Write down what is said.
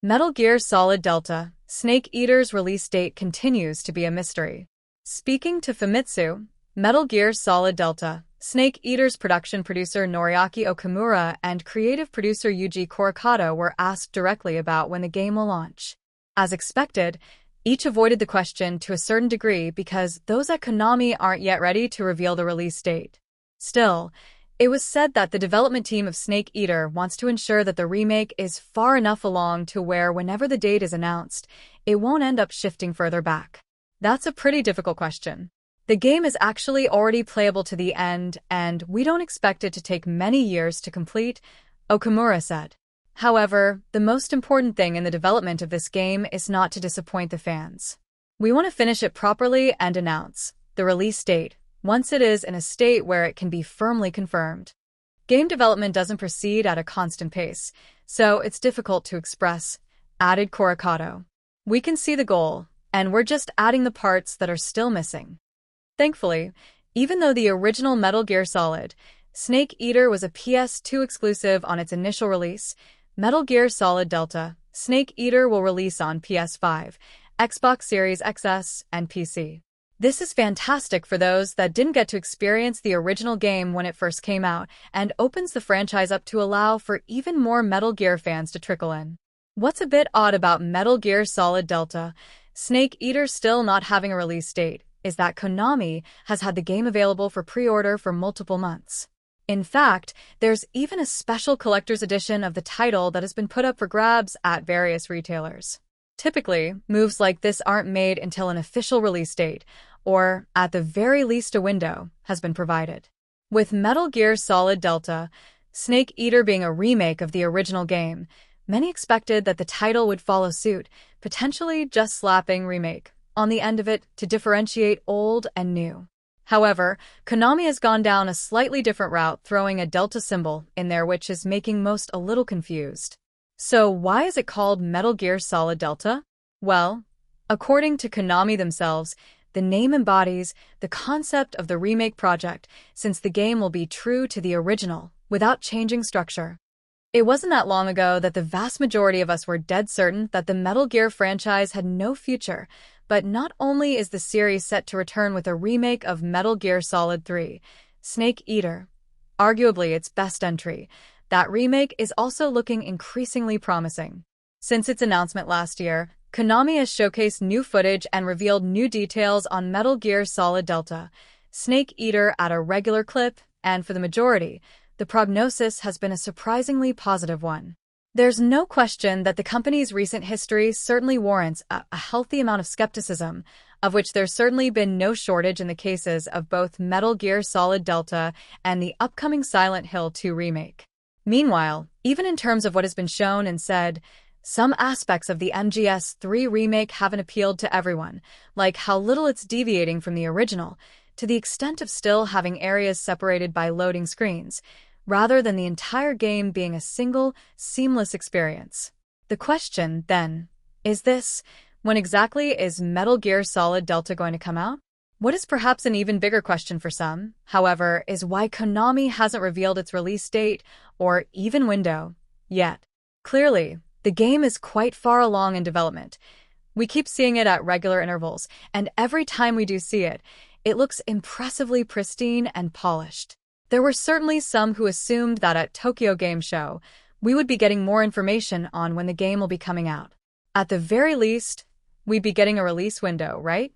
Metal Gear Solid Delta, Snake Eater's release date continues to be a mystery. Speaking to Famitsu, Metal Gear Solid Delta, Snake Eater's production producer Noriaki Okamura and creative producer Yuji Korekado were asked directly about when the game will launch. As expected, each avoided the question to a certain degree because those at Konami aren't yet ready to reveal the release date. Still, it was said that the development team of Snake Eater wants to ensure that the remake is far enough along to where whenever the date is announced, it won't end up shifting further back. That's a pretty difficult question. The game is actually already playable to the end, and we don't expect it to take many years to complete, Okamura said. However, the most important thing in the development of this game is not to disappoint the fans. We want to finish it properly and announce the release date once it is in a state where it can be firmly confirmed. Game development doesn't proceed at a constant pace, so it's difficult to express, added Korekado. We can see the goal, and we're just adding the parts that are still missing. Thankfully, even though the original Metal Gear Solid, Snake Eater was a PS2 exclusive on its initial release, Metal Gear Solid Delta, Snake Eater will release on PS5, Xbox Series XS, and PC. This is fantastic for those that didn't get to experience the original game when it first came out and opens the franchise up to allow for even more Metal Gear fans to trickle in. What's a bit odd about Metal Gear Solid Delta, Snake Eater still not having a release date, is that Konami has had the game available for pre-order for multiple months. In fact, there's even a special collector's edition of the title that has been put up for grabs at various retailers. Typically, moves like this aren't made until an official release date, or, at the very least, a window has been provided. With Metal Gear Solid Delta, Snake Eater being a remake of the original game, many expected that the title would follow suit, potentially just slapping remake on the end of it to differentiate old and new. However, Konami has gone down a slightly different route, throwing a Delta symbol in there, which is making most a little confused. So why is it called Metal Gear Solid Delta? Well, according to Konami themselves, the name embodies the concept of the remake project, since the game will be true to the original, without changing structure. It wasn't that long ago that the vast majority of us were dead certain that the Metal Gear franchise had no future, but not only is the series set to return with a remake of Metal Gear Solid 3, Snake Eater, arguably its best entry, that remake is also looking increasingly promising. Since its announcement last year, Konami has showcased new footage and revealed new details on Metal Gear Solid Delta, Snake Eater at a regular clip, and for the majority, the prognosis has been a surprisingly positive one. There's no question that the company's recent history certainly warrants a healthy amount of skepticism, of which there's certainly been no shortage in the cases of both Metal Gear Solid Delta and the upcoming Silent Hill 2 remake. Meanwhile, even in terms of what has been shown and said, some aspects of the MGS3 remake haven't appealed to everyone, like how little it's deviating from the original, to the extent of still having areas separated by loading screens, rather than the entire game being a single, seamless experience. The question, then, is this: when exactly is Metal Gear Solid Delta going to come out? What is perhaps an even bigger question for some, however, is why Konami hasn't revealed its release date, or even window, yet. Clearly, the game is quite far along in development. We keep seeing it at regular intervals, and every time we do see it, it looks impressively pristine and polished. There were certainly some who assumed that at Tokyo Game Show, we would be getting more information on when the game will be coming out. At the very least, we'd be getting a release window, right?